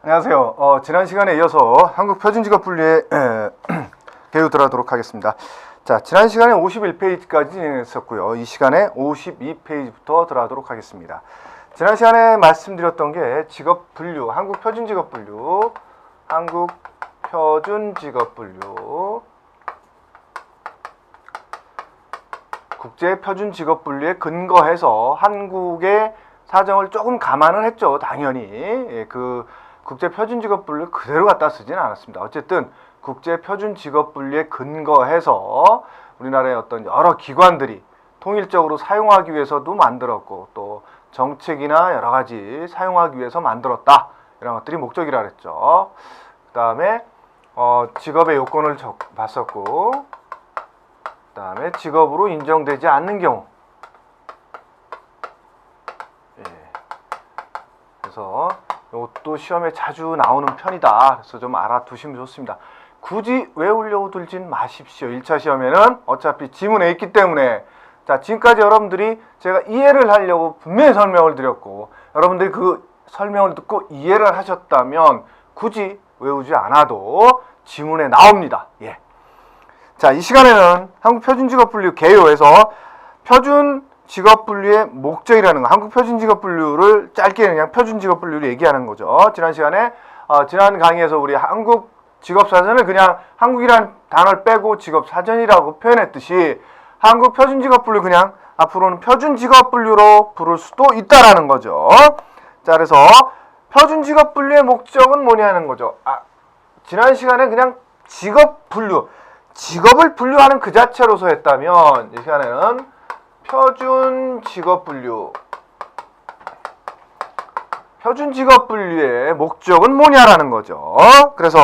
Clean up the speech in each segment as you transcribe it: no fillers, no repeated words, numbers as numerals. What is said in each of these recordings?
안녕하세요. 지난 시간에 이어서 한국표준직업분류에 개요 들어가도록 하겠습니다. 자, 지난 시간에 51페이지까지 진행했었고요. 이 시간에 52페이지부터 들어가도록 하겠습니다. 지난 시간에 말씀드렸던 게 직업분류, 한국표준직업분류, 국제표준직업분류에 근거해서 한국의 사정을 조금 감안을 했죠. 당연히. 그 국제표준직업분류 그대로 갖다 쓰진 않았습니다. 어쨌든 국제표준직업분류에 근거해서 우리나라의 어떤 여러 기관들이 통일적으로 사용하기 위해서도 만들었고 또 정책이나 여러 가지 사용하기 위해서 만들었다. 이런 것들이 목적이라 그랬죠. 그 다음에 직업의 요건을 봤었고 그 다음에 직업으로 인정되지 않는 경우 그래서 이것도 시험에 자주 나오는 편이다. 그래서 좀 알아두시면 좋습니다. 굳이 외우려고 들진 마십시오. 1차 시험에는 어차피 지문에 있기 때문에. 자, 지금까지 여러분들이 제가 이해를 하려고 분명히 설명을 드렸고 여러분들이 그 설명을 듣고 이해를 하셨다면 굳이 외우지 않아도 지문에 나옵니다. 예. 자, 이 시간에는 한국표준직업분류 개요에서 표준직업분류의 목적이라는 거, 한국표준직업분류를 짧게 그냥 표준직업분류를 얘기하는 거죠. 지난 시간에 지난 강의에서 우리 한국직업사전을 그냥 한국이란 단어를 빼고 직업사전이라고 표현했듯이 한국표준직업분류 그냥 앞으로는 표준직업분류로 부를 수도 있다라는 거죠. 자, 그래서 표준직업분류의 목적은 뭐냐는 거죠. 지난 시간에 그냥 직업분류, 직업을 분류하는 그 자체로서 했다면 이 시간에는 표준직업분류의 목적은 뭐냐라는 거죠. 그래서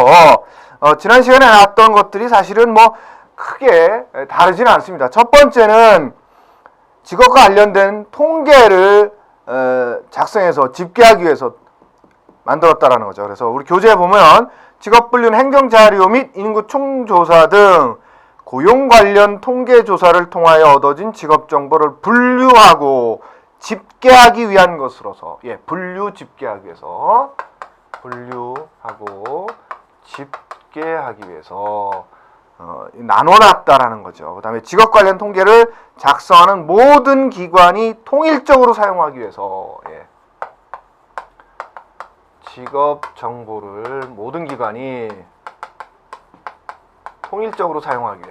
지난 시간에 나왔던 것들이 사실은 뭐 크게 다르지는 않습니다. 첫 번째는 직업과 관련된 통계를 작성해서 집계하기 위해서 만들었다라는 거죠. 그래서 우리 교재에 보면 직업분류는 행정자료 및 인구 총조사 등 고용 관련 통계 조사를 통하여 얻어진 직업 정보를 분류하고 집계하기 위한 것으로서 분류 집계하기 위해서 나눠놨다라는 거죠. 그 다음에 직업 관련 통계를 작성하는 모든 기관이 통일적으로 사용하기 위해서 직업 정보를 모든 기관이 통일적으로 사용하기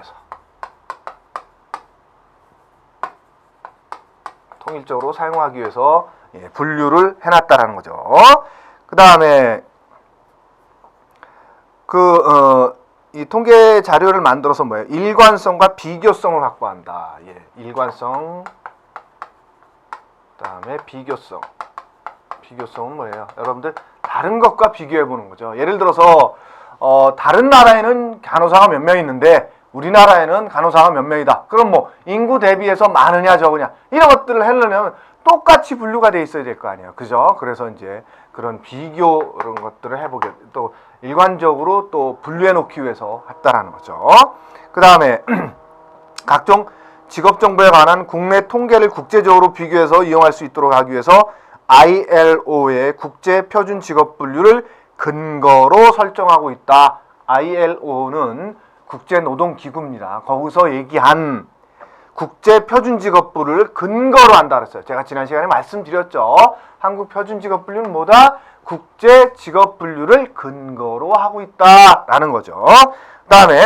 위해서 분류를 해놨다라는 거죠. 그 다음에 이 통계 자료를 만들어서 뭐예요? 일관성과 비교성을 확보한다. 일관성, 그 다음에 비교성. 비교성은 뭐예요? 여러분들 다른 것과 비교해 보는 거죠. 예를 들어서 다른 나라에는 간호사가 몇 명 있는데 우리나라에는 간호사가 몇 명이다. 그럼 뭐 인구 대비해서 많으냐 적으냐 이런 것들을 하려면 똑같이 분류가 돼 있어야 될 거 아니에요. 그죠? 그래서 이제 그런 비교 이런 것들을 해보게 또 일관적으로 또 분류해 놓기 위해서 했다라는 거죠. 그 다음에 각종 직업 정보에 관한 국내 통계를 국제적으로 비교해서 이용할 수 있도록 하기 위해서 ILO의 국제표준직업분류를 근거로 설정하고 있다. ILO는 국제노동기구입니다. 거기서 얘기한 국제표준직업분류를 근거로 한다 그랬어요. 제가 지난 시간에 말씀드렸죠. 한국표준직업분류는 뭐다? 국제직업분류를 근거로 하고 있다라는 거죠. 그 다음에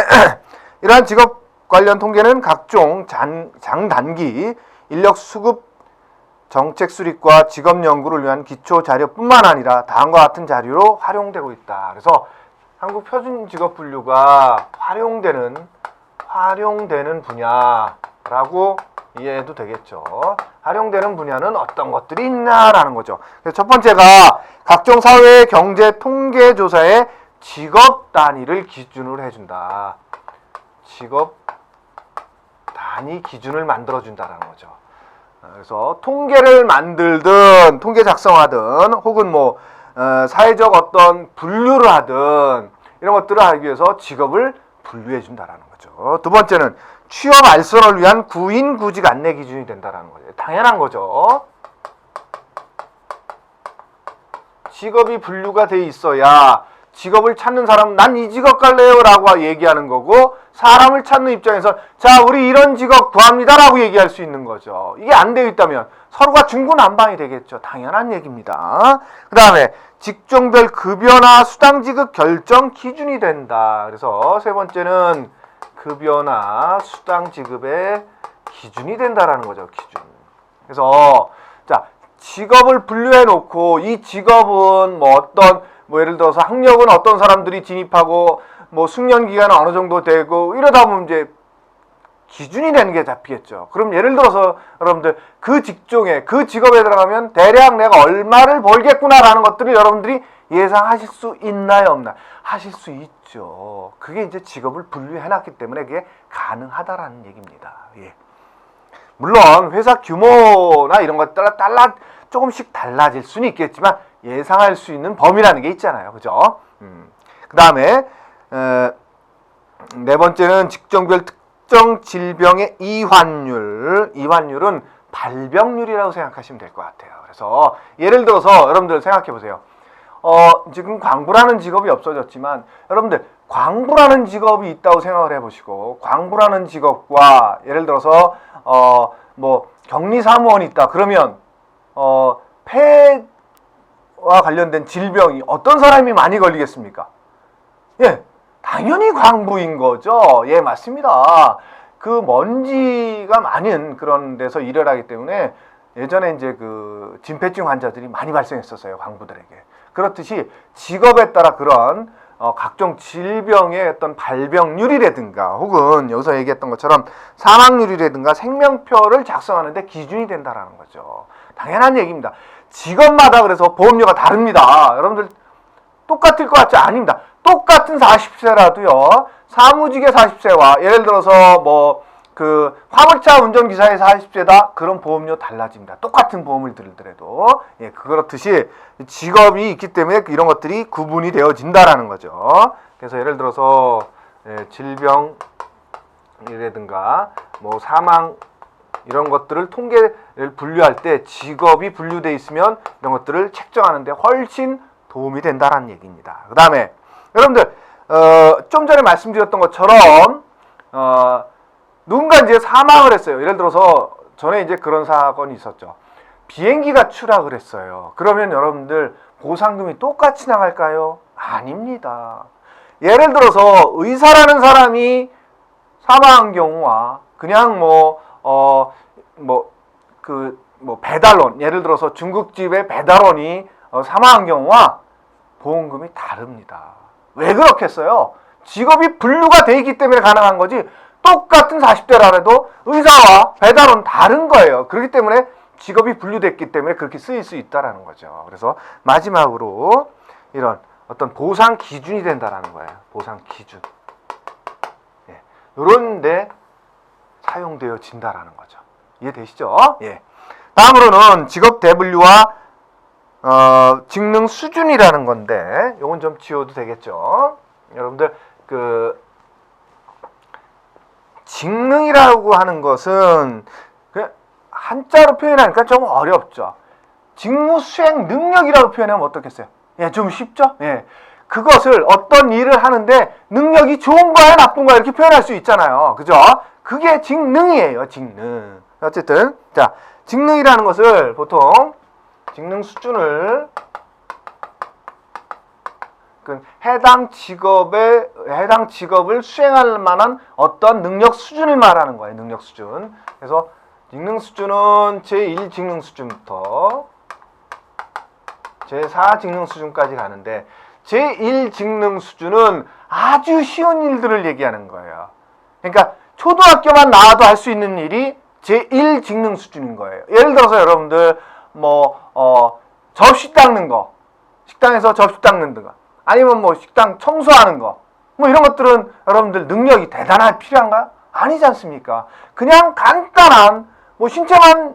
이러한 직업 관련 통계는 각종 장단기 인력수급 정책 수립과 직업 연구를 위한 기초 자료뿐만 아니라 다음과 같은 자료로 활용되고 있다. 그래서 한국 표준직업분류가 활용되는 분야라고 이해해도 되겠죠. 활용되는 분야는 어떤 것들이 있냐라는 거죠. 그래서 첫 번째가 각종 사회 경제 통계 조사의 직업 단위를 기준으로 해준다. 직업 단위 기준을 만들어준다라는 거죠. 그래서 통계를 만들든 통계 작성하든 혹은 뭐 사회적 어떤 분류를 하든 이런 것들을 하기 위해서 직업을 분류해 준다라는 거죠. 두 번째는 취업 알선을 위한 구인 구직 안내 기준이 된다라는 거죠. 당연한 거죠. 직업이 분류가 돼 있어야 직업을 찾는 사람은 난 이 직업 갈래요 라고 얘기하는 거고, 사람을 찾는 입장에서 자 우리 이런 직업 구합니다 라고 얘기할 수 있는 거죠. 이게 안 되어 있다면 서로가 중구난방이 되겠죠. 당연한 얘기입니다. 그 다음에 직종별 급여나 수당 지급 결정 기준이 된다. 그래서 세 번째는 급여나 수당 지급의 기준이 된다라는 거죠. 기준. 그래서 자 직업을 분류해 놓고 이 직업은 뭐 어떤 뭐 예를 들어서 학력은 어떤 사람들이 진입하고 뭐 숙련 기간은 어느 정도 되고 이러다 보면 이제 기준이 되는 게 잡히겠죠. 그럼 예를 들어서 여러분들 그 직종에 그 직업에 들어가면 대략 내가 얼마를 벌겠구나라는 것들을 여러분들이 예상하실 수 있나요, 없나요? 하실 수 있죠. 그게 이제 직업을 분류해 놨기 때문에 그게 가능하다라는 얘기입니다. 예. 물론 회사 규모나 이런 것들 따라 조금씩 달라질 수는 있겠지만 예상할 수 있는 범위라는 게 있잖아요. 그죠? 그 다음에 네 번째는 직종별 특정 질병의 이환율. 이환율은 발병률이라고 생각하시면 될 것 같아요. 그래서 예를 들어서 여러분들 생각해 보세요. 지금 광부라는 직업이 없어졌지만 여러분들 광부라는 직업이 있다고 생각을 해보시고, 광부라는 직업과 예를 들어서 뭐 격리사무원이 있다 그러면 폐와 관련된 질병이 어떤 사람이 많이 걸리겠습니까? 예, 당연히 광부인 거죠. 예, 맞습니다. 그 먼지가 많은 그런 데서 일을 하기 때문에 예전에 이제 그 진폐증 환자들이 많이 발생했었어요, 광부들에게. 그렇듯이 직업에 따라 그런 각종 질병의 어떤 발병률이라든가 혹은 여기서 얘기했던 것처럼 사망률이라든가 생명표를 작성하는데 기준이 된다라는 거죠. 당연한 얘기입니다. 직업마다 그래서 보험료가 다릅니다. 여러분들 똑같을 것 같지? 아닙니다. 똑같은 40세라도요. 사무직의 40세와 예를 들어서 뭐 그 화물차 운전기사의 40세다 그런 보험료 달라집니다. 똑같은 보험을 들더라도. 예, 그렇듯이 직업이 있기 때문에 이런 것들이 구분이 되어진다라는 거죠. 그래서 예를 들어서 질병이라든가 뭐 사망 이런 것들을 통계를 분류할 때 직업이 분류되어 있으면 이런 것들을 책정하는데 훨씬 도움이 된다라는 얘기입니다. 그 다음에 여러분들 좀 전에 말씀드렸던 것처럼 누군가 이제 사망을 했어요. 예를 들어서 전에 이제 그런 사건이 있었죠. 비행기가 추락을 했어요. 그러면 여러분들 보상금이 똑같이 나갈까요? 아닙니다. 예를 들어서 의사라는 사람이 사망한 경우와 그냥 배달원, 예를 들어서 중국집의 배달원이 사망한 경우와 보험금이 다릅니다. 왜 그렇겠어요? 직업이 분류가 돼 있기 때문에 가능한 거지, 똑같은 40대라 해도 의사와 배달원 다른 거예요. 그렇기 때문에 직업이 분류됐기 때문에 그렇게 쓰일 수 있다라는 거죠. 그래서 마지막으로 이런 어떤 보상 기준이 된다라는 거예요. 보상 기준. 예. 이런 데 사용되어진다라는 거죠. 이해되시죠? 예. 다음으로는 직업 대분류와 직능 수준이라는 건데 요건 좀 지워도 되겠죠. 여러분들 그 직능이라고 하는 것은 한자로 표현하니까 좀 어렵죠. 직무 수행 능력이라고 표현하면 어떻겠어요? 예, 좀 쉽죠? 예. 그것을 어떤 일을 하는데 능력이 좋은 거야 나쁜 거야 이렇게 표현할 수 있잖아요. 그죠? 그게 직능이에요. 직능. 어쨌든 자, 직능이라는 것을 보통 직능 수준을 해당 직업을 수행할 만한 어떤 능력 수준을 말하는 거예요. 능력 수준. 그래서 직능 수준은 제1 직능 수준부터 제4 직능 수준까지 가는데 제1 직능 수준은 아주 쉬운 일들을 얘기하는 거예요. 그러니까 초등학교만 나와도 할 수 있는 일이 제1 직능 수준인 거예요. 예를 들어서 여러분들 접시 닦는 거, 식당에서 접시 닦는 거, 아니면 뭐 식당 청소하는 거, 뭐 이런 것들은 여러분들 능력이 대단하게 필요한가? 아니지 않습니까? 그냥 간단한 뭐 신체만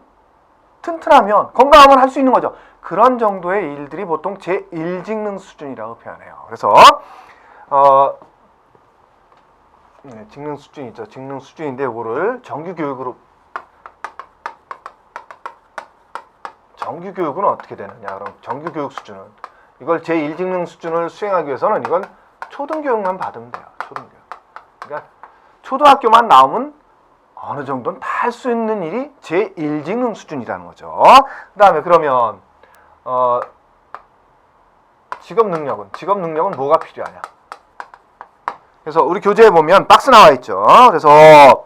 튼튼하면 건강하면 할 수 있는 거죠. 그런 정도의 일들이 보통 제1직능 수준이라고 표현해요. 그래서 직능 수준이 있죠. 직능 수준인데 이거를 정규교육은 어떻게 되느냐? 그럼 정규교육 수준은 이걸 제1직능 수준을 수행하기 위해서는 이건 초등교육만 받으면 돼요. 초등교육. 그러니까 초등학교만 나오면 어느 정도는 다 할 수 있는 일이 제1직능 수준이라는 거죠. 그 다음에 그러면 직업 능력은 뭐가 필요하냐? 그래서 우리 교재에 보면 박스 나와 있죠. 그래서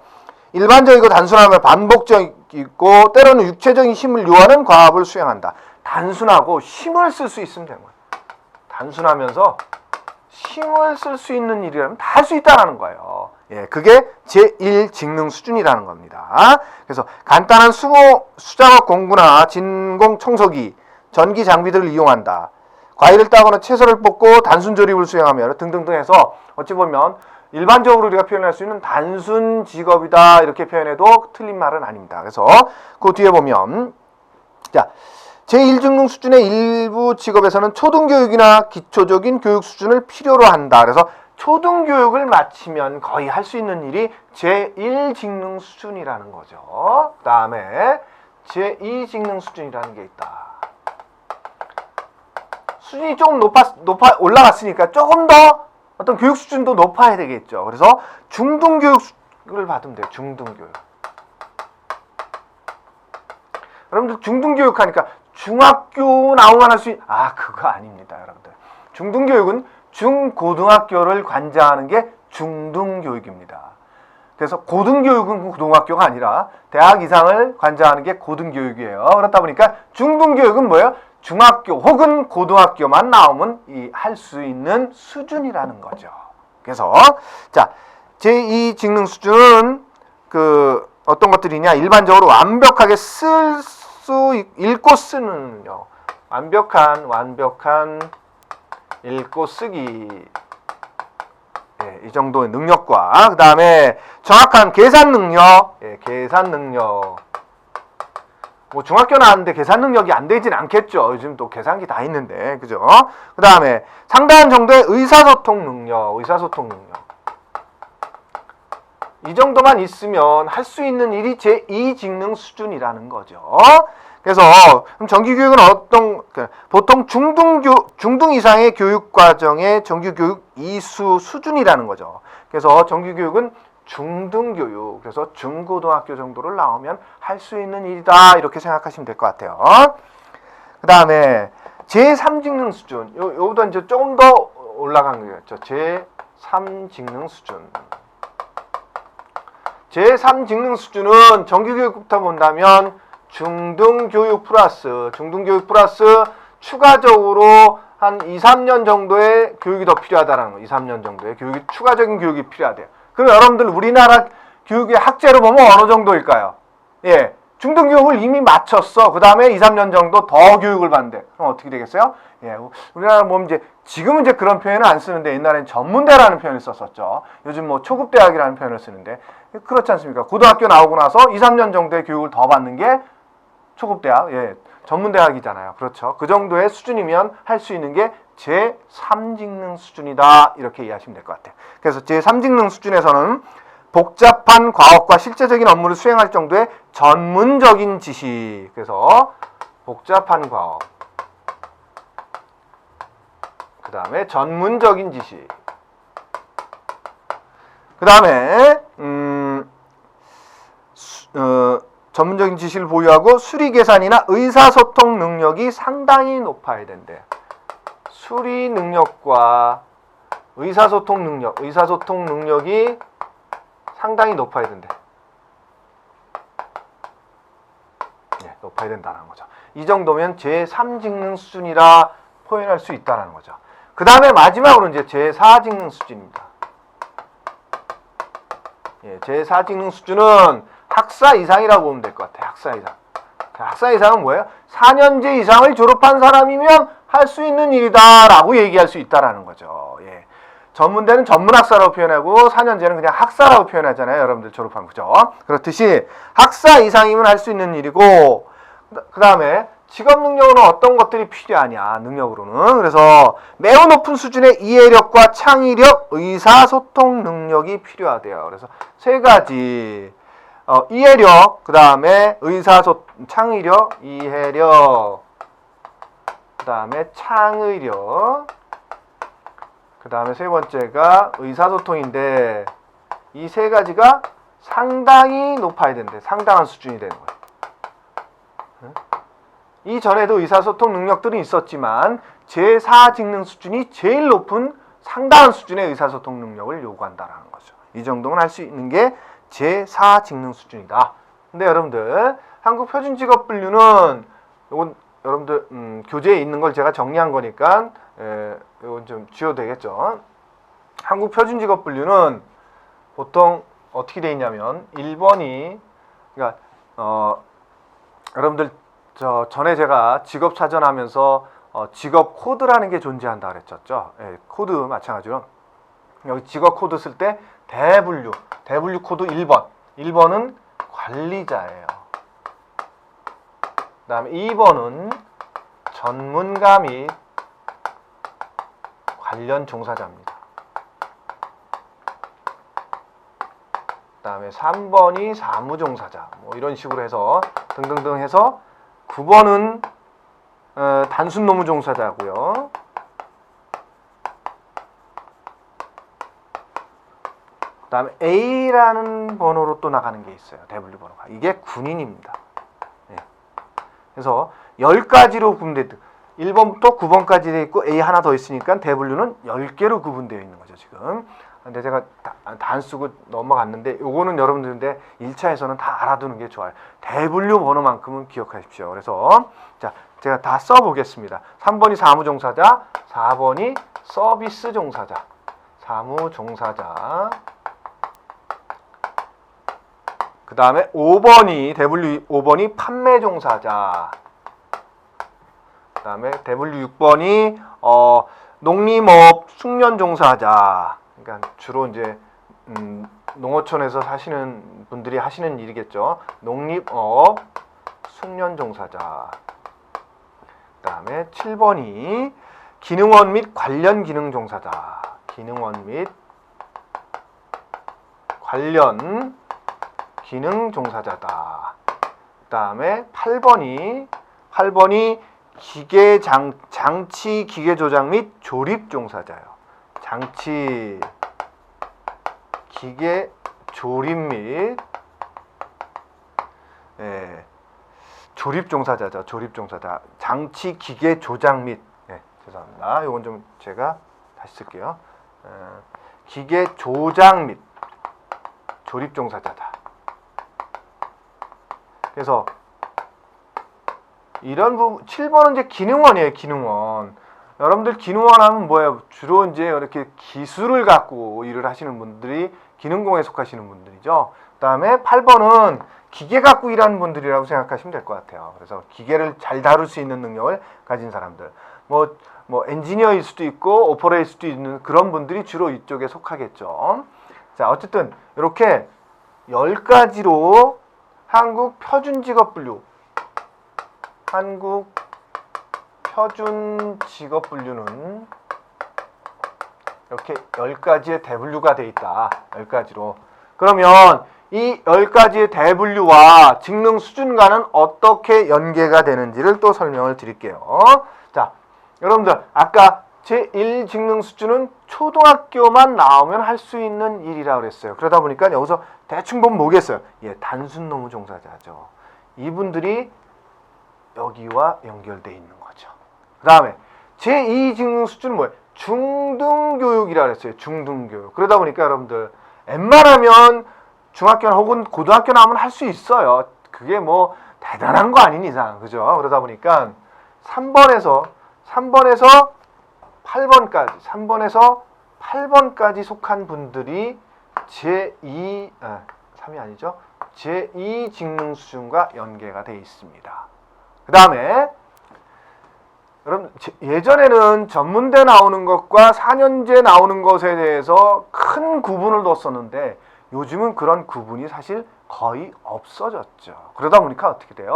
일반적이고 단순하며 반복적이고 때로는 육체적인 힘을 요하는 과업을 수행한다. 단순하고 힘을 쓸 수 있으면 되는 거예요. 단순하면서 힘을 쓸 수 있는 일이라면 다 할 수 있다는 거예요. 예, 그게 제1직능 수준이라는 겁니다. 그래서 간단한 수작업 공구나 진공 청소기, 전기 장비들을 이용한다. 과일을 따거나 채소를 뽑고 단순 조립을 수행하며 등등등 해서 어찌 보면 일반적으로 우리가 표현할 수 있는 단순 직업이다 이렇게 표현해도 틀린 말은 아닙니다. 그래서 그 뒤에 보면 자 제1직능 수준의 일부 직업에서는 초등교육이나 기초적인 교육 수준을 필요로 한다. 그래서 초등교육을 마치면 거의 할 수 있는 일이 제1직능 수준이라는 거죠. 그 다음에 제2직능 수준이라는 게 있다. 수준이 조금 올라갔으니까 조금 더 어떤 교육 수준도 높아야 되겠죠. 그래서 중등교육을 받으면 돼요. 중등교육. 여러분들 중등교육 하니까 중학교 나오면 할 수 있는 그거 아닙니다. 여러분들. 중등교육은 중고등학교를 관장하는 게 중등교육입니다. 그래서 고등교육은 고등학교가 아니라 대학 이상을 관장하는 게 고등교육이에요. 그렇다 보니까 중등교육은 뭐예요? 중학교 혹은 고등학교만 나오면 할 수 있는 수준이라는 거죠. 그래서 자 제2직능 수준은 어떤 것들이냐? 일반적으로 완벽하게 읽고 쓰는 능력, 완벽한 읽고 쓰기, 예, 이 정도의 능력과 그 다음에 정확한 계산 능력, 예, 계산 능력. 뭐 중학교 나왔는데 계산 능력이 안 되진 않겠죠. 요즘 또 계산기 다 있는데, 그죠? 그 다음에 상당한 정도의 의사소통 능력. 이 정도만 있으면 할 수 있는 일이 제2직능 수준이라는 거죠. 그래서 그럼 정규교육은 보통 중등 이상의 교육 과정의 정규교육 이수 수준이라는 거죠. 그래서 정규교육은 중등교육, 그래서 중고등학교 정도를 나오면 할 수 있는 일이다 이렇게 생각하시면 될 것 같아요. 그 다음에 제3직능 수준, 요보다 이제 조금 더 올라간 거였죠. 제3직능 수준. 제3직능 수준은 정규교육부터 본다면 중등교육 플러스 추가적으로 한 2, 3년 정도의 교육이 더 필요하다는 거. 2, 3년 정도의 추가적인 교육이 필요하대요. 그럼 여러분들 우리나라 교육의 학제로 보면 어느 정도일까요? 예, 중등교육을 이미 마쳤어. 그 다음에 2, 3년 정도 더 교육을 받는데 그럼 어떻게 되겠어요? 예, 우리나라 보면 지금은 그런 표현을 안 쓰는데 옛날엔 전문대라는 표현을 썼었죠. 요즘 뭐 초급대학이라는 표현을 쓰는데 그렇지 않습니까? 고등학교 나오고 나서 2, 3년 정도의 교육을 더 받는 게 초급대학, 예, 전문대학이잖아요. 그렇죠. 그 정도의 수준이면 할 수 있는 게 제3직능 수준이다. 이렇게 이해하시면 될 것 같아요. 그래서 제3직능 수준에서는 복잡한 과업과 실제적인 업무를 수행할 정도의 전문적인 지식. 그래서 복잡한 과업. 그 다음에 전문적인 지식. 그 다음에 전문적인 지식을 보유하고 수리 계산이나 의사소통 능력이 상당히 높아야 된대. 수리 능력과 의사소통 능력이 상당히 높아야 된대. 네, 높아야 된다는 거죠. 이 정도면 제3직능 수준이라 표현할 수 있다는 거죠. 그 다음에 마지막으로 이제 제4직능 수준입니다. 예, 제4직능 수준은 학사 이상이라고 보면 될 것 같아요. 학사 이상. 학사 이상은 뭐예요? 4년제 이상을 졸업한 사람이면 할 수 있는 일이다 라고 얘기할 수 있다라는 거죠. 예. 전문대는 전문학사라고 표현하고 4년제는 그냥 학사라고 표현하잖아요. 여러분들 졸업하면. 그죠? 그렇듯이 학사 이상이면 할 수 있는 일이고 그 다음에 직업 능력으로는 어떤 것들이 필요하냐, 능력으로는. 그래서 매우 높은 수준의 이해력과 창의력, 의사소통 능력이 필요하대요. 그래서 세 가지. 이해력, 그 다음에 창의력, 이해력, 그 다음에 창의력, 그 다음에 세 번째가 의사소통인데 이 세 가지가 상당히 높아야 되는데 상당한 수준이 되는 거예요. 이전에도 의사소통 능력들은 있었지만 제4직능 수준이 제일 높은 상당한 수준의 의사소통 능력을 요구한다라는 거죠. 이 정도는 할 수 있는 게 제4직능 수준이다. 근데 여러분들 한국 표준직업분류는 이건 여러분들 교재에 있는 걸 제가 정리한 거니까 이건 좀 지워도 되겠죠. 한국 표준직업분류는 보통 어떻게 돼 있냐면 1번이 그러니까 여러분들 전에 제가 직업사전 하면서 직업 코드라는 게 존재한다 그랬었죠. 예, 코드 마찬가지로 여기 직업 코드 쓸 때 대분류 코드 1번은 관리자예요. 그 다음에 2번은 전문가 및 관련 종사자입니다. 그 다음에 3번이 사무종사자 뭐 이런 식으로 해서 등등등 해서 9번은 단순 노무종사자고요. 그 다음에 A라는 번호로 또 나가는 게 있어요. 대분류 번호가. 이게 군인입니다. 네. 그래서 10가지로 구분되어 1번부터 9번까지 되어 있고 A 하나 더 있으니까 대분류는 10개로 구분되어 있는 거죠. 지금. 근데 제가 단 쓰고 넘어갔는데 요거는 여러분들인데 1차에서는 다 알아두는 게 좋아요. 대분류 번호만큼은 기억하십시오. 그래서 자 제가 다 써보겠습니다. 3번이 사무종사자, 4번이 서비스 종사자, 사무종사자. 그 다음에 5번이 대분류 5번이 판매 종사자. 그 다음에 대분류 6번이 농림업 숙련 종사자. 그러니까 주로 이제 농어촌에서 사시는 분들이 하시는 일이겠죠. 농림업 숙련 종사자. 그 다음에 7번이 기능원 및 관련 기능 종사자. 기능원 및 관련 기능 종사자다. 그 다음에 8번이 장치 기계 조작 및 조립 종사자요. 장치 기계 조립 및 조립 종사자죠. 조립 종사자. 장치 기계 조작 및 죄송합니다. 이건 좀 제가 다시 쓸게요. 기계 조작 및 조립 종사자다. 그래서 이런 부분 7번은 이제 기능원이에요. 기능원. 여러분들 기능원 하면 뭐예요? 주로 이제 이렇게 기술을 갖고 일을 하시는 분들이 기능공에 속하시는 분들이죠. 그다음에 8번은 기계 갖고 일하는 분들이라고 생각하시면 될 것 같아요. 그래서 기계를 잘 다룰 수 있는 능력을 가진 사람들. 뭐 엔지니어일 수도 있고 오퍼레일 수도 있는 그런 분들이 주로 이쪽에 속하겠죠. 자, 어쨌든 이렇게 10가지로 한국 표준직업분류 표준직업분류는 이렇게 10가지의 대분류가 되어 있다. 10가지로. 그러면 이 10가지의 대분류와 직능 수준과는 어떻게 연계가 되는지를 또 설명을 드릴게요. 자, 여러분들 아까 제1 직능 수준은 초등학교만 나오면 할 수 있는 일이라고 그랬어요. 그러다 보니까 여기서 대충 보면 뭐겠어요? 단순 노무 종사자죠. 이분들이 여기와 연결되어 있는 거죠. 그 다음에 제2 직능 수준은 뭐예요? 중등교육이라고 했어요. 중등교육. 그러다 보니까 여러분들 웬만하면 중학교나 혹은 고등학교 나오면 할 수 있어요. 그게 뭐 대단한 거 아닌 이상. 그죠? 그러다 보니까 3번에서 8번까지 속한 분들이 제2 3이 아니죠. 제2 직능 수준과 연계가 되어 있습니다. 그 다음에 여러분 예전에는 전문대 나오는 것과 4년제 나오는 것에 대해서 큰 구분을 뒀었는데 요즘은 그런 구분이 사실 거의 없어졌죠. 그러다 보니까 어떻게 돼요?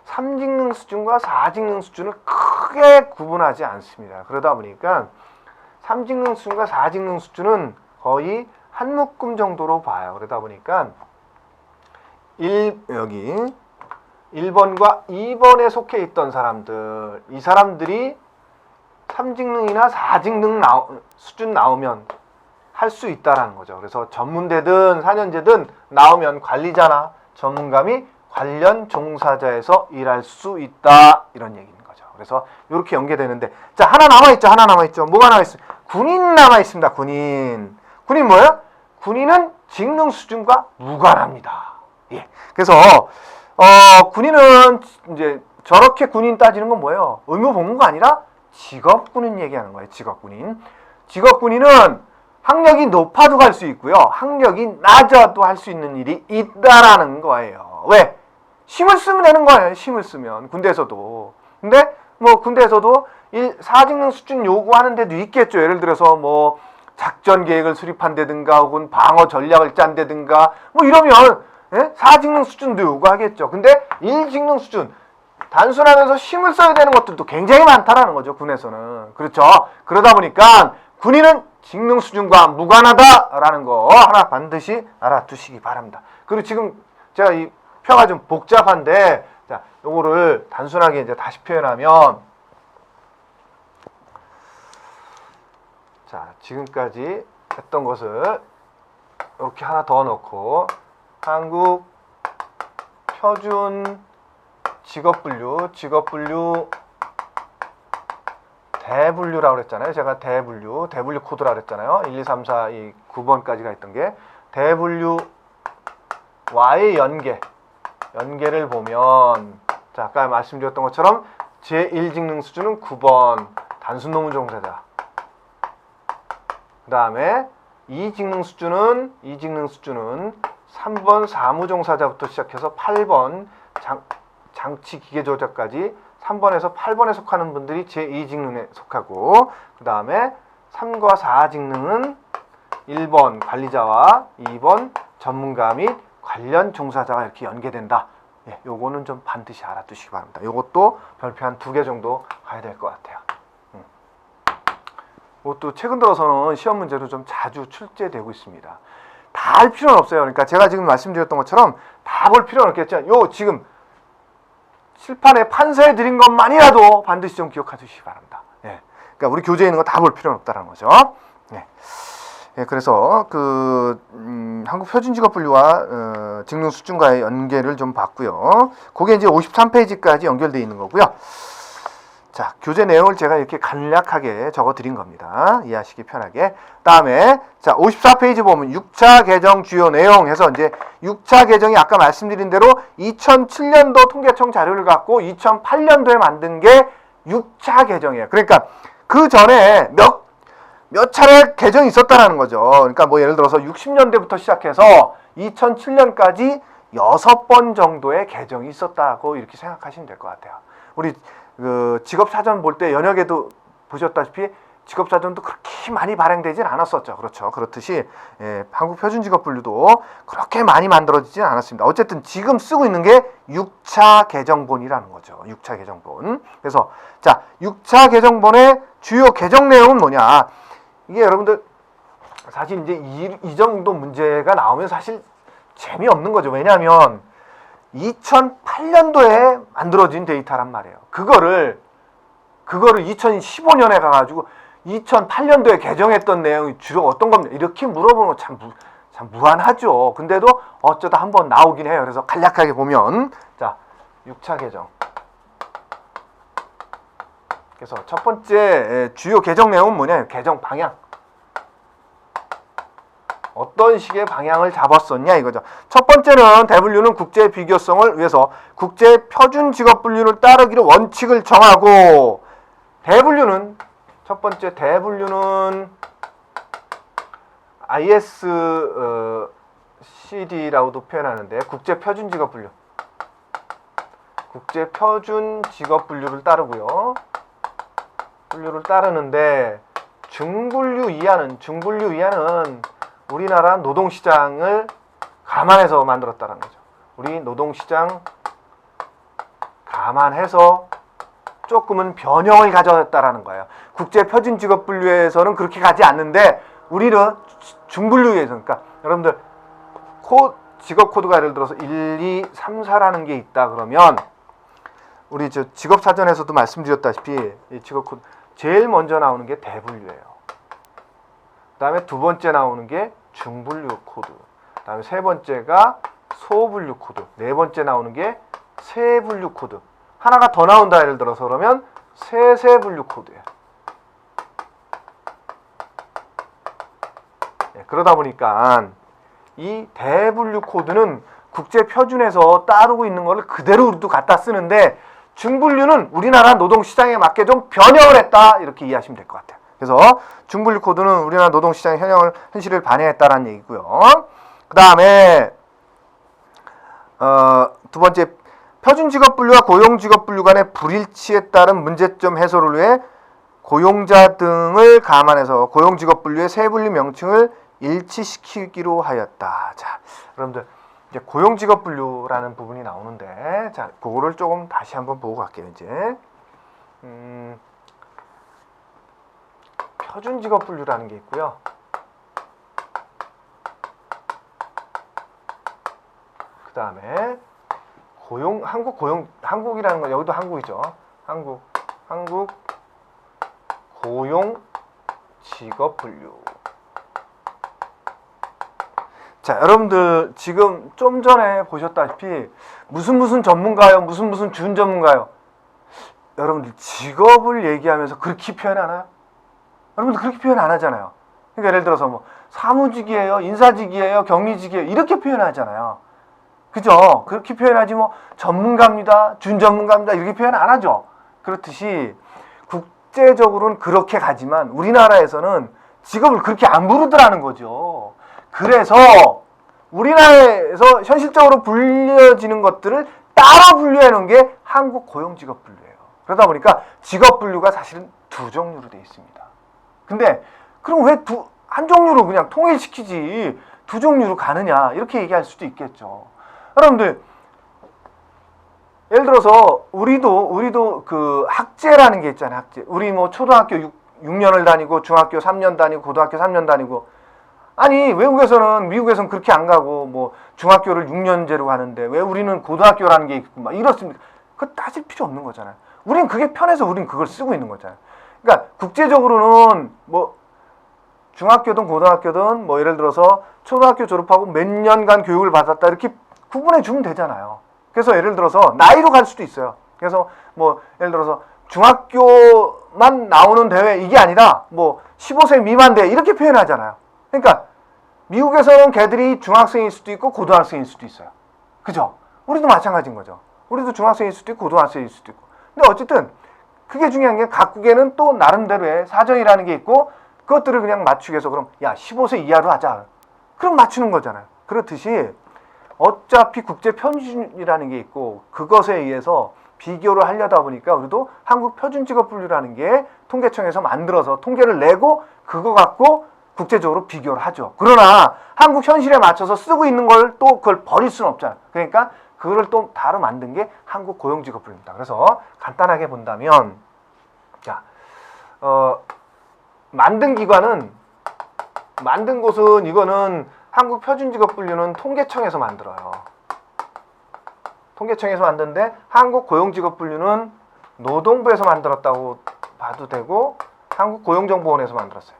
3직능 수준과 4직능 수준을 크게 구분하지 않습니다. 그러다 보니까 3직능 수준과 4직능 수준은 거의 한 묶음 정도로 봐요. 그러다 보니까 여기 1번과 2번에 속해 있던 사람들, 이 사람들이 3직능이나 4직능 수준 나오면 할 수 있다라는 거죠. 그래서 전문대든 4년제든 나오면 관리자나 전문감이 관련 종사자에서 일할 수 있다, 이런 얘기인 거죠. 그래서 이렇게 연계되는데, 자, 하나 남아있죠. 뭐가 남아있어요? 군인 남아있습니다. 군인 뭐예요? 군인은 직능 수준과 무관합니다. 예. 그래서 군인은 이제 저렇게 군인 따지는 건 뭐예요? 의무 복무가 아니라 직업군인 얘기하는 거예요. 직업군인은 학력이 높아도 갈 수 있고요, 학력이 낮아도 할 수 있는 일이 있다라는 거예요. 왜? 힘을 쓰면 되는 거예요. 힘을 쓰면. 군대에서도. 근데 뭐 군대에서도 4직능 수준 요구하는 데도 있겠죠. 예를 들어서 뭐 작전 계획을 수립한다든가 혹은 방어 전략을 짠다든가 뭐 이러면 4직능 수준도 요구하겠죠. 근데 1직능 수준, 단순하면서 힘을 써야 되는 것들도 굉장히 많다라는 거죠. 군에서는. 그렇죠. 그러다 보니까 군인은 직능 수준과 무관하다라는 거 하나 반드시 알아두시기 바랍니다. 그리고 지금 제가 이 표가 좀 복잡한데, 자, 요거를 단순하게 이제 다시 표현하면, 자, 지금까지 했던 것을 이렇게 하나 더 넣고, 한국 표준 직업분류 대분류라고 그랬잖아요. 제가 대분류 코드라고 그랬잖아요. 1, 2, 3, 4, 2, 9번까지가 있던 게 대분류와의 연계를 보면, 자, 아까 말씀드렸던 것처럼 제1직능 수준은 9번 단순 노무 종사자, 그 다음에 2직능 수준은 3번 사무종사자부터 시작해서 8번 장치 기계 조작까지 3번에서 8번에 속하는 분들이 제2직능에 속하고, 그 다음에 3과 4직능은 1번 관리자와 2번 전문가 및 관련 종사자가 이렇게 연계된다. 예, 요거는 좀 반드시 알아두시기 바랍니다. 요것도 별표 한 2개 정도 가야 될 것 같아요. 이것도 최근 들어서는 시험 문제로 좀 자주 출제되고 있습니다. 다 할 필요는 없어요. 그러니까 제가 지금 말씀드렸던 것처럼 다 볼 필요는 없겠죠. 요 지금 칠판에 판서해 드린 것만이라도 반드시 좀 기억해 주시기 바랍니다. 예. 그러니까 우리 교재에 있는 거 다 볼 필요는 없다는 거죠. 예. 예, 그래서 한국 표준직업분류와 직능 수준과의 연계를 좀 봤고요. 그게 이제 53페이지까지 연결되어 있는 거고요. 자, 교재 내용을 제가 이렇게 간략하게 적어 드린 겁니다. 이해하시기 편하게. 다음에 자, 54페이지 보면 6차 개정 주요 내용 해서 이제 6차 개정이 아까 말씀드린 대로 2007년도 통계청 자료를 갖고 2008년도에 만든 게 6차 개정이에요. 그러니까 그 전에 몇 차례 개정이 있었다는 거죠. 그러니까 뭐 예를 들어서 60년대부터 시작해서 2007년까지 6번 정도의 개정이 있었다고 이렇게 생각하시면 될 것 같아요. 우리 직업사전 볼 때 연역에도 보셨다시피 직업사전도 그렇게 많이 발행되진 않았었죠. 그렇죠. 그렇듯이 한국 표준직업분류도 그렇게 많이 만들어지진 않았습니다. 어쨌든 지금 쓰고 있는 게 6차 개정본이라는 거죠. 6차 개정본. 그래서 자, 6차 개정본의 주요 개정 내용은 뭐냐? 이게 여러분들 사실 이제 이 정도 문제가 나오면 사실 재미없는 거죠. 왜냐하면 2008년도에 만들어진 데이터란 말이에요. 그거를 2015년에 가가지고 2008년도에 개정했던 내용이 주로 어떤 겁니까? 이렇게 물어보는 거 참 무한하죠. 근데도 어쩌다 한번 나오긴 해요. 그래서 간략하게 보면 자, 6차 개정. 그래서 첫 번째 주요 개정 내용은 뭐냐? 개정 방향. 어떤 식의 방향을 잡았었냐 이거죠. 첫 번째는 대분류는 국제 비교성을 위해서 국제 표준 직업 분류를 따르기로 원칙을 정하고, 첫 번째 대분류는 ISCD라고도 표현하는데 국제 표준 직업 분류. 국제 표준 직업 분류를 따르고요. 분류를 따르는데 중분류 이하는 우리나라 노동시장을 감안해서 만들었다는 거죠. 우리 노동시장 감안해서 조금은 변형을 가져왔다라는 거예요. 국제 표준 직업 분류에서는 그렇게 가지 않는데 우리는 중분류에서, 그러니까 여러분들 직업 코드가 예를 들어서 1, 2, 3, 4라는 게 있다 그러면 우리 저 직업 사전에서도 말씀드렸다시피 이 직업 코드 제일 먼저 나오는 게 대분류예요. 그다음에 두 번째 나오는 게 중분류 코드. 그다음에 세 번째가 소분류 코드. 네 번째 나오는 게 세분류 코드. 하나가 더 나온다 예를 들어서 그러면 세세분류 코드예요. 그러다 보니까 이 대분류 코드는 국제 표준에서 따르고 있는 거를 그대로 우리도 갖다 쓰는데 중분류는 우리나라 노동시장에 맞게 좀 변형을 했다 이렇게 이해하시면 될 것 같아요. 그래서 중분류 코드는 우리나라 노동시장의 현실을 반영했다라는 얘기고요. 그 다음에 두 번째 표준직업분류와 고용직업분류 간의 불일치에 따른 문제점 해소를 위해 고용자 등을 감안해서 고용직업분류의 세 분류 명칭을 일치시키기로 하였다. 자, 여러분들 이제 고용직업분류라는 부분이 나오는데, 자, 그거를 조금 다시 한번 보고 갈게요. 이제 표준직업분류라는 게 있고요. 그 다음에 한국이라는 거 여기도 한국이죠. 한국 고용직업분류. 자, 여러분들 지금 좀 전에 보셨다시피 무슨 전문가요? 무슨 준전문가요? 여러분들 직업을 얘기하면서 그렇게 표현하나요? 여러분들 그렇게 표현 안 하잖아요. 그러니까 예를 들어서 뭐 사무직이에요, 인사직이에요, 격리직이에요 이렇게 표현하잖아요. 그죠? 그렇게 표현하지 뭐 전문가입니다, 준전문가입니다 이렇게 표현 안 하죠. 그렇듯이 국제적으로는 그렇게 가지만 우리나라에서는 직업을 그렇게 안 부르더라는 거죠. 그래서 우리나라에서 현실적으로 불려지는 것들을 따로 분류해 놓은 게 한국 고용직업분류예요. 그러다 보니까 직업분류가 사실은 두 종류로 되어 있습니다. 근데 그럼 왜 한 종류로 그냥 통일시키지 두 종류로 가느냐 이렇게 얘기할 수도 있겠죠. 여러분들 예를 들어서 우리도 그 학제라는 게 있잖아요. 학제. 우리 뭐 초등학교 6년을 다니고 중학교 3년 다니고 고등학교 3년 다니고 아니 외국에서는 미국에서는 그렇게 안 가고 뭐 중학교를 6년제로 가는데 왜 우리는 고등학교라는 게 있고 막 이렇습니까? 그거 따질 필요 없는 거잖아요. 우리는 그게 편해서 우리는 그걸 쓰고 있는 거잖아요. 그러니까 국제적으로는 뭐 중학교든 고등학교든 뭐 예를 들어서 초등학교 졸업하고 몇 년간 교육을 받았다 이렇게 구분해 주면 되잖아요. 그래서 예를 들어서 나이로 갈 수도 있어요. 그래서 뭐 예를 들어서 중학교만 나오는 대회 이게 아니라 뭐 15세 미만 대회 이렇게 표현하잖아요. 그러니까 미국에서는 걔들이 중학생일 수도 있고 고등학생일 수도 있어요. 그죠? 우리도 마찬가지인 거죠. 우리도 중학생일 수도 있고 고등학생일 수도 있고. 근데 어쨌든 그게 중요한 게 각국에는 또 나름대로의 사정이라는 게 있고 그것들을 그냥 맞추기 위해서 그럼 야 15세 이하로 하자. 그럼 맞추는 거잖아요. 그렇듯이 어차피 국제 표준이라는 게 있고 그것에 의해서 비교를 하려다 보니까 우리도 한국 표준직업분류라는 게 통계청에서 만들어서 통계를 내고 그거 갖고 국제적으로 비교를 하죠. 그러나 한국 현실에 맞춰서 쓰고 있는 걸 또 그걸 버릴 수는 없잖아요. 그러니까 그거를 또 다로 만든 게 한국 고용직업분류입니다. 그래서 간단하게 본다면 자, 만든 곳은 이거는 한국 표준직업분류는 통계청에서 만들어요. 통계청에서 만드는데 한국 고용직업분류는 노동부에서 만들었다고 봐도 되고 한국고용정보원에서 만들었어요.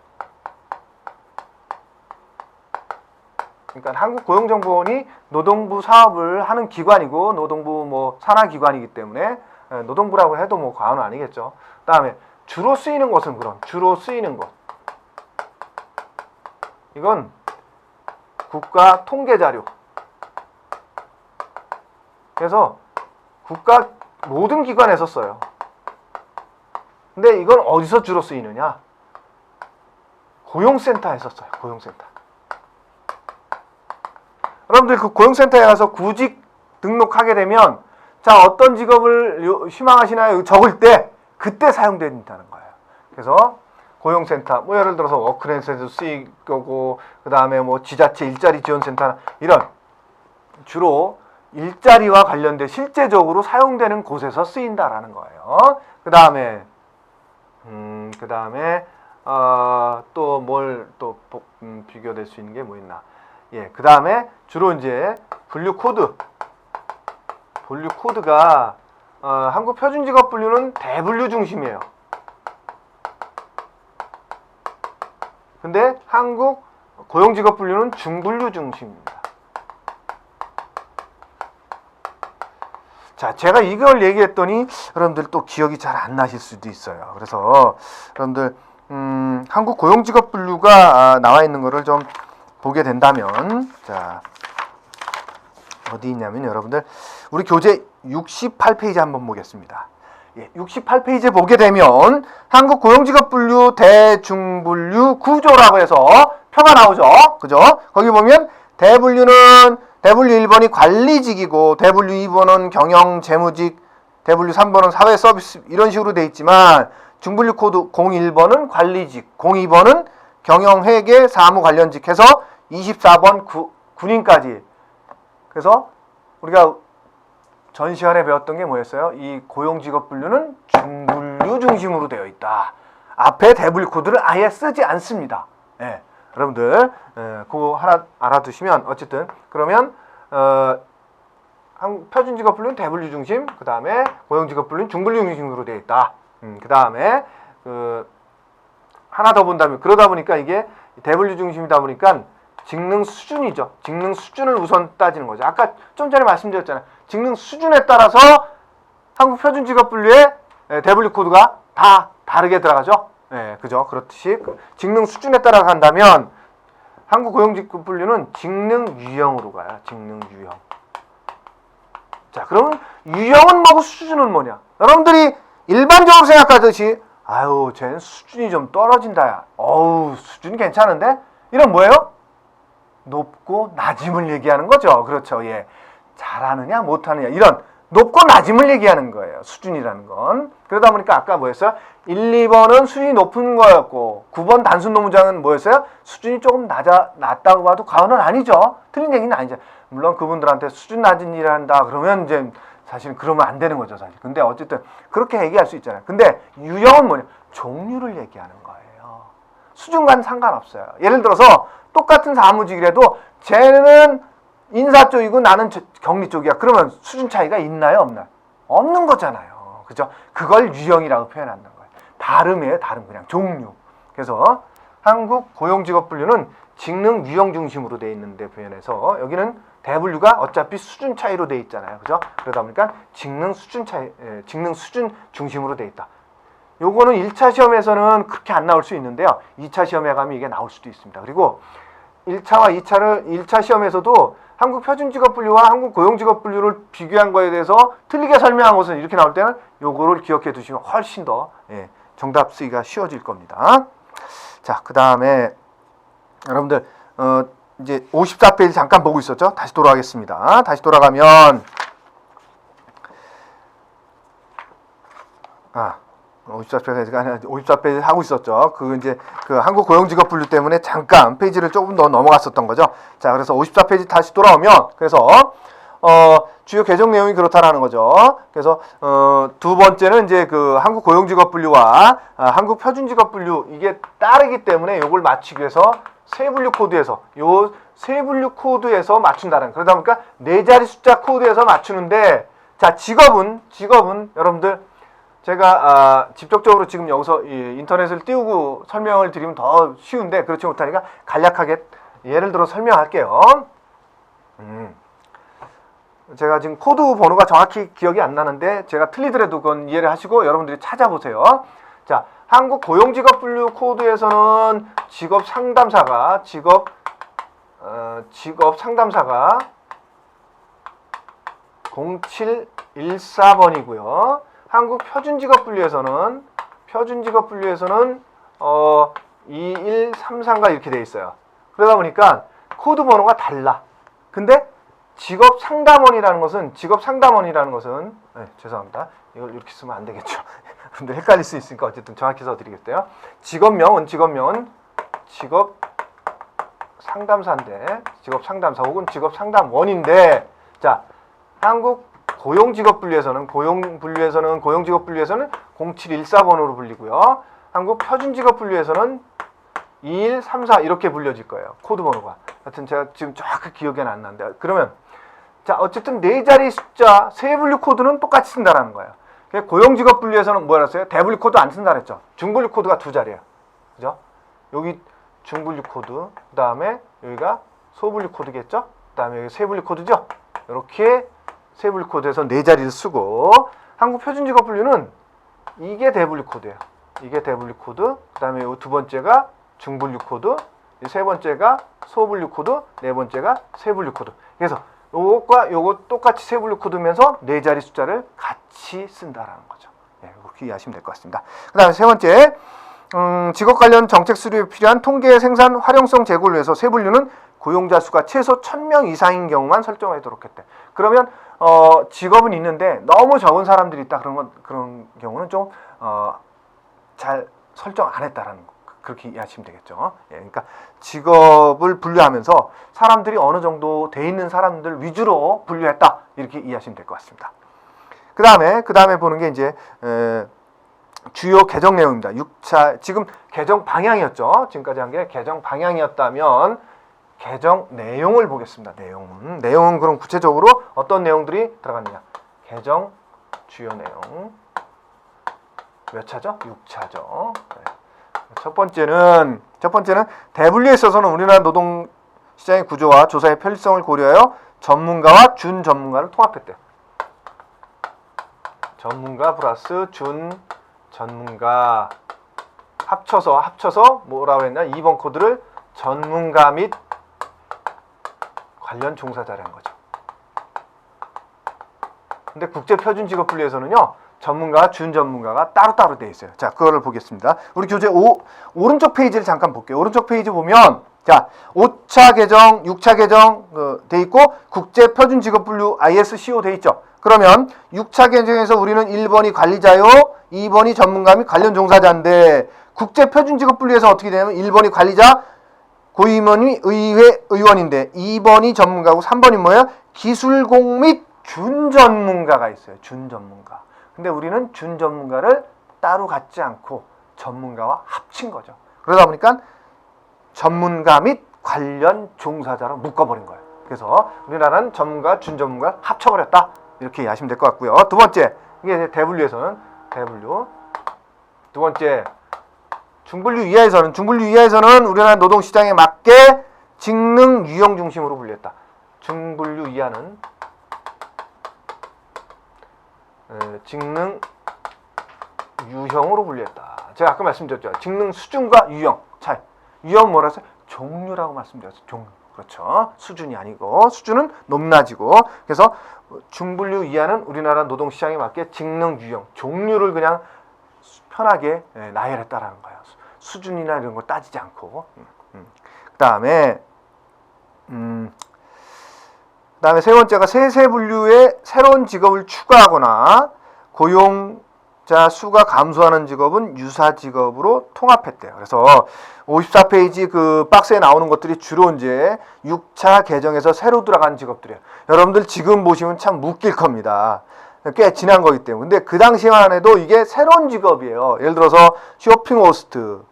그러니까 한국고용정보원이 노동부 사업을 하는 기관이고 노동부 뭐 산하기관이기 때문에 노동부라고 해도 뭐 과언은 아니겠죠. 그다음에 주로 쓰이는 것은 그럼 주로 쓰이는 것. 이건 국가 통계자료. 그래서 국가 모든 기관에서 써요. 근데 이건 어디서 주로 쓰이느냐? 고용센터에서 써요. 고용센터. 여러분들 그 고용센터에 가서 구직 등록하게 되면 자 어떤 직업을 희망하시나요? 적을 때 그때 사용된다는 거예요. 그래서 고용센터 뭐 예를 들어서 워크넷에서 쓰일 거고 그 다음에 뭐 지자체 일자리 지원센터 이런 주로 일자리와 관련된 실제적으로 사용되는 곳에서 쓰인다라는 거예요. 그 다음에 또 뭘 또 비교될 수 있는 게 뭐 있나? 예, 그 다음에 주로 이제 분류 코드가 한국 표준직업 분류는 대분류 중심이에요. 근데 한국 고용직업 분류는 중분류 중심입니다. 자, 제가 이걸 얘기했더니 여러분들 또 기억이 잘 안 나실 수도 있어요. 그래서 여러분들 한국 고용직업 분류가 나와 있는 거를 좀 보게 된다면, 자, 어디 있냐면 여러분들 우리 교재 68페이지 한번 보겠습니다. 예, 68페이지에 보게 되면 한국 고용직업 분류 대중분류 구조라고 해서 표가 나오죠. 그죠? 거기 보면 대분류 1번이 관리직이고 대분류 2번은 경영 재무직, 대분류 3번은 사회 서비스 이런 식으로 돼 있지만 중분류 코드 01번은 관리직, 02번은 경영 회계 사무 관련직 해서 24번 군인까지. 그래서 우리가 전 시간에 배웠던 게 뭐였어요? 이 고용직업 분류는 중분류 중심으로 되어 있다. 앞에 대분류 코드를 아예 쓰지 않습니다. 예, 여러분들 그거 하나 알아두시면 어쨌든 그러면 표준직업 분류는 대분류 중심, 그 다음에 고용직업 분류는 중분류 중심으로 되어 있다. 그 다음에 하나 더 본다면 그러다 보니까 이게 대분류 중심이다 보니까 직능 수준이죠. 직능 수준을 우선 따지는 거죠. 아까 좀 전에 말씀드렸잖아요. 직능 수준에 따라서 한국 표준직업분류의 대분류 코드가 다 다르게 들어가죠. 예, 그죠? 그렇듯이 직능 수준에 따라 간다면 한국 고용직업분류는 직능 유형으로 가요. 직능 유형. 자, 그러면 유형은 뭐고 수준은 뭐냐? 여러분들이 일반적으로 생각하듯이 아유, 쟤는 수준이 좀 떨어진다야. 어우, 수준이 괜찮은데? 이런 뭐예요? 높고 낮음을 얘기하는 거죠. 그렇죠. 예. 잘하느냐 못하느냐 이런 높고 낮음을 얘기하는 거예요. 수준이라는 건. 그러다 보니까 아까 뭐였어요? 1, 2번은 수준이 높은 거였고 9번 단순 노무장은 뭐였어요? 수준이 조금 낮다고 봐도 과언은 아니죠. 틀린 얘기는 아니죠. 물론 그분들한테 수준 낮은 일을 한다 그러면 이제 사실 그러면 안 되는 거죠. 사실. 근데 어쨌든 그렇게 얘기할 수 있잖아요. 근데 유형은 뭐냐? 종류를 얘기하는 거예요. 수준과는 상관없어요. 예를 들어서 똑같은 사무직이라도 쟤는 인사 쪽이고 나는 격리 쪽이야. 그러면 수준 차이가 있나요? 없나요? 없는 거잖아요. 그죠? 그걸 유형이라고 표현한다는 거예요. 다름이에요. 다름. 그냥 종류. 그래서 한국 고용직업분류는 직능 유형 중심으로 돼 있는데 표현해서 여기는 대분류가 어차피 수준 차이로 돼 있잖아요. 그죠? 그러다 보니까 직능 수준 중심으로 돼 있다. 요거는 1차 시험에서는 그렇게 안 나올 수 있는데요. 2차 시험에 가면 이게 나올 수도 있습니다. 그리고 1차와 1차 시험에서도 한국 표준직업분류와 한국 고용직업분류를 비교한 거에 대해서 틀리게 설명한 것은 이렇게 나올 때는 요거를 기억해 두시면 훨씬 더 정답 쓰기가 쉬워질 겁니다. 자, 그 다음에 여러분들 이제 54페이지 잠깐 보고 있었죠? 다시 돌아가겠습니다. 다시 돌아가면 54페이지가 아니라 54페이지 하고 있었죠. 이제 한국 고용직업분류 때문에 잠깐 페이지를 조금 더 넘어갔었던 거죠. 자, 그래서 54페이지 다시 돌아오면 그래서 주요 개정 내용이 그렇다라는 거죠. 그래서 두 번째는 이제 한국 고용직업분류와 한국 표준직업분류 이게 따르기 때문에 요걸 맞추기 위해서 세분류 코드에서 세 분류 코드에서 맞춘다는. 그러다 보니까 네 자리 숫자 코드에서 맞추는데 자, 직업은 여러분들 제가 직접적으로 지금 여기서 인터넷을 띄우고 설명을 드리면 더 쉬운데 그렇지 못하니까 간략하게 예를 들어 설명할게요. 제가 지금 코드 번호가 정확히 기억이 안 나는데 제가 틀리더라도 그건 이해를 하시고 여러분들이 찾아보세요. 자, 한국 고용직업분류 코드에서는 직업 상담사가 0714번이고요. 한국 표준직업분류에서는 2133가 이렇게 돼 있어요. 그러다 보니까 코드 번호가 달라. 근데 직업상담원이라는 것은 죄송합니다. 이걸 이렇게 쓰면 안 되겠죠. 근데 헷갈릴 수 있으니까 어쨌든 정확히 써드리겠어요. 직업명은 직업상담사인데 직업상담사 혹은 직업상담원인데 자, 한국 고용직업분류에서는 고용직업분류에서는 0714번으로 불리고요. 한국 표준직업분류에서는 21, 34 이렇게 불려질 거예요. 코드 번호가. 하여튼 제가 지금 정확히 기억이 안 나는데. 그러면 자, 어쨌든 네 자리 숫자 세 분류 코드는 똑같이 쓴다라는 거예요. 고용직업 분류에서는 뭐라 했어요? 대분류 코드 안 쓴다 그랬죠. 중분류 코드가 두 자리예요. 그죠? 여기 중분류 코드, 그 다음에 여기가 소분류 코드겠죠? 그 다음에 여기 세분류 코드죠? 이렇게 세분류 코드에서 네 자리를 쓰고, 한국 표준직업 분류는 이게 대분류 코드예요. 이게 대분류 코드, 그 다음에 이 두 번째가 중분류 코드, 세 번째가 소분류 코드, 네 번째가 세분류 코드. 그래서 요것과 요것 똑같이 세분류 코드면서 네 자리 숫자를 같이 쓴다라는 거죠. 네, 그렇게 이해하시면 될 것 같습니다. 그 다음에 세 번째, 직업 관련 정책 수립에 필요한 통계 생산 활용성 제고를 위해서 세분류는 고용자 수가 최소 1000명 이상인 경우만 설정하도록 했대. 그러면 직업은 있는데 너무 적은 사람들이 있다 그런 경우는 좀 잘 설정 안 했다라는 거. 그렇게 이해하시면 되겠죠. 예, 그러니까 직업을 분류하면서 사람들이 어느 정도 돼 있는 사람들 위주로 분류했다 이렇게 이해하시면 될 것 같습니다. 그 다음에 보는 게 이제 주요 개정 내용입니다. 6차 지금 개정 방향이었죠. 지금까지 한 게 개정 방향이었다면 개정 내용을 보겠습니다. 내용은 그럼 구체적으로 어떤 내용들이 들어갔느냐? 개정 주요 내용 몇 차죠? 6차죠. 네. 첫 번째는 대분류에 있어서는 우리나라 노동 시장의 구조와 조사의 편리성을 고려하여 전문가와 준전문가를 통합했대. 전문가 플러스 준전문가 합쳐서 뭐라고 했냐? 2번 코드를 전문가 및 관련 종사자라는 거죠. 근데 국제표준직업분류에서는요. 전문가와 준전문가가 따로따로 되어 있어요. 자, 그거를 보겠습니다. 우리 교재 오른쪽 페이지를 잠깐 볼게요. 오른쪽 페이지 보면 자, 5차 개정, 6차 개정 돼 있고 국제표준직업분류 ISCO 돼 있죠. 그러면 6차 개정에서 우리는 1번이 관리자요, 2번이 전문가 및 관련 종사자인데 국제표준직업분류에서 어떻게 되냐면 1번이 관리자, 고임원이 의회 의원인데 2번이 전문가고 3번이 뭐예요? 기술공 및 준전문가가 있어요. 준전문가. 근데 우리는 준전문가를 따로 갖지 않고 전문가와 합친 거죠. 그러다 보니까 전문가 및 관련 종사자로 묶어버린 거예요. 그래서 우리나라는 전문가, 준전문가를 합쳐버렸다. 이렇게 이해하시면 될 것 같고요. 두 번째, 이게 대분류에서는 대분류. 두 번째, 중분류 이하에서는 우리나라 노동시장에 맞게 직능 유형 중심으로 분류했다. 중분류 이하는 직능 유형으로 분류했다. 제가 아까 말씀드렸죠. 직능 수준과 유형 차이. 유형 뭐라 했어요? 종류라고 말씀드렸어요. 종류. 그렇죠. 수준이 아니고 수준은 높낮이고. 그래서 중분류 이하는 우리나라 노동시장에 맞게 직능 유형 종류를 그냥 편하게 나열했다라는 거예요. 수준이나 이런 걸 따지지 않고. 그다음에 세 번째가 세세 분류에 새로운 직업을 추가하거나 고용자 수가 감소하는 직업은 유사 직업으로 통합했대요. 그래서 54페이지 그 박스에 나오는 것들이 주로 이제 6차 개정에서 새로 들어간 직업들이에요. 여러분들 지금 보시면 참 웃길 겁니다. 꽤 지난 거기 때문에. 근데 그 당시만 해도 이게 새로운 직업이에요. 예를 들어서 쇼핑 호스트,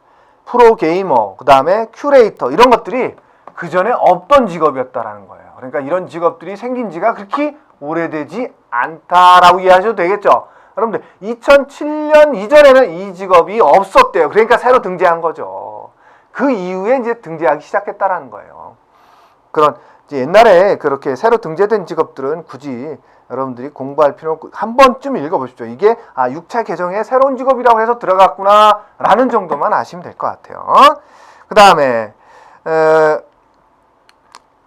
프로게이머, 그 다음에 큐레이터 이런 것들이 그 전에 없던 직업이었다라는 거예요. 그러니까 이런 직업들이 생긴 지가 그렇게 오래되지 않다라고 이해하셔도 되겠죠. 여러분들 2007년 이전에는 이 직업이 없었대요. 그러니까 새로 등재한 거죠. 그 이후에 이제 등재하기 시작했다라는 거예요. 그런 이제 옛날에 그렇게 새로 등재된 직업들은 굳이 여러분들이 공부할 필요 없고 한 번쯤 읽어보십시오. 이게 6차 개정에 새로운 직업이라고 해서 들어갔구나 라는 정도만 아시면 될 것 같아요. 그 다음에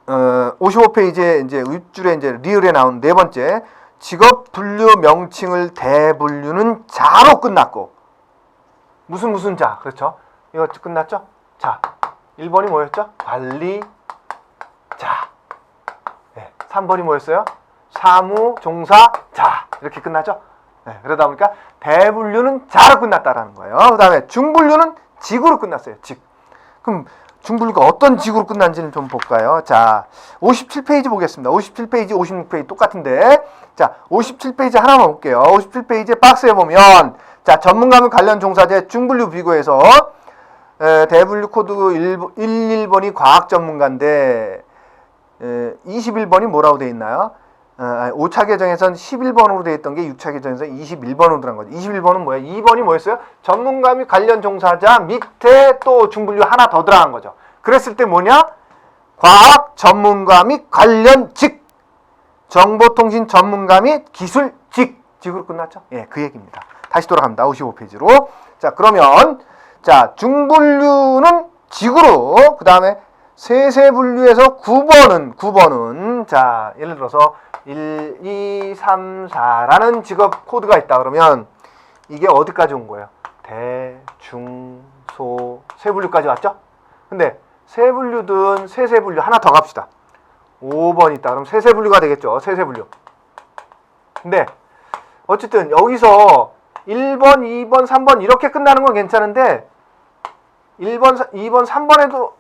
55페이지에 이제 윗줄에 이제 리을에 나온 네 번째 직업 분류 명칭을 대분류는 자로 끝났고 무슨 자 그렇죠? 이거 끝났죠? 자 1번이 뭐였죠? 관리자. 네, 3번이 뭐였어요? 사무 종사자. 이렇게 끝났죠? 네, 그러다 보니까 대분류는 자로 끝났다라는 거예요. 그 다음에 중분류는 직으로 끝났어요. 직. 그럼 중분류가 어떤 직으로 끝난지는 좀 볼까요? 자, 57페이지 보겠습니다. 57페이지, 56페이지 똑같은데. 자, 57페이지 하나만 볼게요. 57페이지 박스에 보면 자, 전문가 및 관련 종사자의 중분류 비교에서 대분류 코드 11번이 과학 전문가인데 21번이 뭐라고 돼 있나요? 5차 계정에선 11번으로 돼 있던 게 6차 계정에서 21번으로 들어간 거죠. 21번은 뭐예요? 2번이 뭐였어요? 전문가 및 관련 종사자 밑에 또 중분류 하나 더 들어간 거죠. 그랬을 때 뭐냐? 과학 전문가 및 관련직, 정보통신 전문가 및 기술직, 직으로 끝났죠? 예, 그 얘기입니다. 다시 돌아갑니다. 55페이지로. 자, 그러면 자, 중분류는 직으로, 그 다음에 세세분류에서 9번은 자, 예를 들어서 1, 2, 3, 4라는 직업 코드가 있다 그러면 이게 어디까지 온 거예요? 대, 중, 소, 세분류까지 왔죠? 근데 세분류든 세세분류 하나 더 갑시다. 5번 있다. 그럼 세세분류가 되겠죠? 세세분류. 근데 어쨌든 여기서 1번, 2번, 3번 이렇게 끝나는 건 괜찮은데 1번, 2번, 3번에도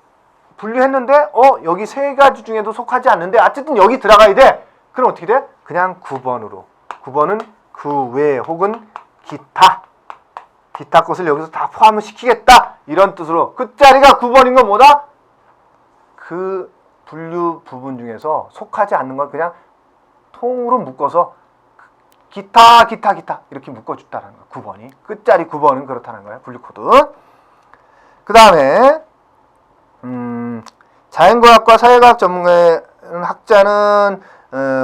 분류했는데 여기 세 가지 중에도 속하지 않는데 어쨌든 여기 들어가야 돼. 그럼 어떻게 돼? 그냥 9번으로. 9번은 그 외 혹은 기타 것을 여기서 다 포함을 시키겠다. 이런 뜻으로 끝자리가 9번인 건 뭐다? 그 분류 부분 중에서 속하지 않는 걸 그냥 통으로 묶어서 기타 이렇게 묶어줬다는 거야. 9번이. 끝자리 9번은 그렇다는 거야. 분류 코드. 그 다음에 자연과학과 사회과학 전문가의 학자는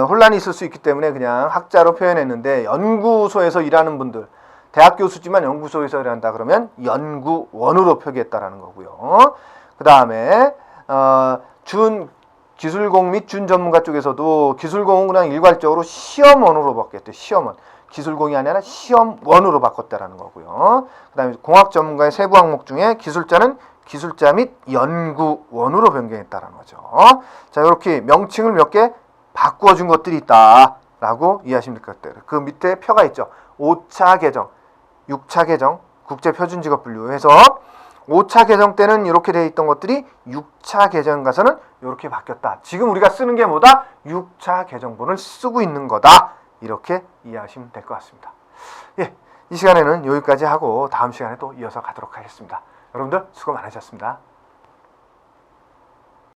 혼란이 있을 수 있기 때문에 그냥 학자로 표현했는데 연구소에서 일하는 분들, 대학 교수지만 연구소에서 일한다 그러면 연구원으로 표기했다라는 거고요. 그 다음에 기술공 및 준전문가 쪽에서도 기술공은 그냥 일괄적으로 시험원으로 바뀌었대요. 시험원. 기술공이 아니라 시험원으로 바꿨다라는 거고요. 그 다음에 공학 전문가의 세부 항목 중에 기술자는 기술자 및 연구원으로 변경했다라는 거죠. 자, 이렇게 명칭을 몇 개 바꾸어준 것들이 있다라고 이해하시면 될 것 같아요. 그 밑에 표가 있죠. 5차 개정, 6차 개정, 국제표준직업 분류해서 5차 개정 때는 이렇게 되어 있던 것들이 6차 개정 가서는 이렇게 바뀌었다. 지금 우리가 쓰는 게 뭐다? 6차 개정본을 쓰고 있는 거다. 이렇게 이해하시면 될 것 같습니다. 예, 이 시간에는 여기까지 하고 다음 시간에 또 이어서 가도록 하겠습니다. 여러분들 수고 많으셨습니다.